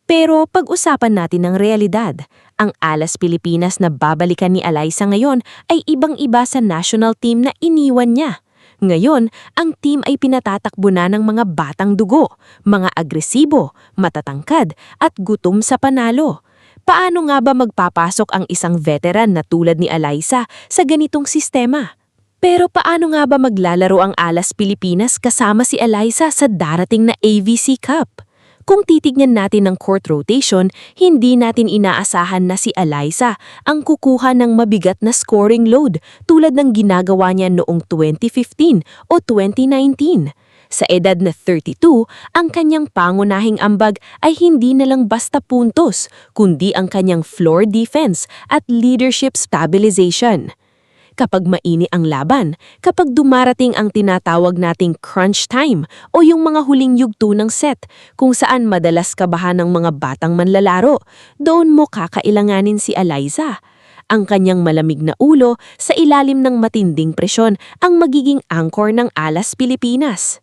Pero pag-usapan natin ng realidad, ang Alas Pilipinas na babalikan ni Alyssa ngayon ay ibang-iba sa national team na iniwan niya. Ngayon, ang team ay pinatatakbo na ng mga batang dugo, mga agresibo, matatangkad at gutom sa panalo. Paano nga ba magpapasok ang isang veteran na tulad ni Alyssa sa ganitong sistema? Pero paano nga ba maglalaro ang Alas Pilipinas kasama si Alyssa sa darating na AVC Cup? Kung titignan natin ng court rotation, hindi natin inaasahan na si Alyssa ang kukuha ng mabigat na scoring load tulad ng ginagawa niya noong 2015 o 2019. Sa edad na 32, ang kanyang pangunahing ambag ay hindi na lang basta puntos, kundi ang kanyang floor defense at leadership stabilization. Kapag maini ang laban, kapag dumarating ang tinatawag nating crunch time o yung mga huling yugto ng set kung saan madalas kabahan ng mga batang manlalaro, doon mo kakailanganin si Alyssa. Ang kanyang malamig na ulo sa ilalim ng matinding presyon ang magiging anchor ng Alas Pilipinas.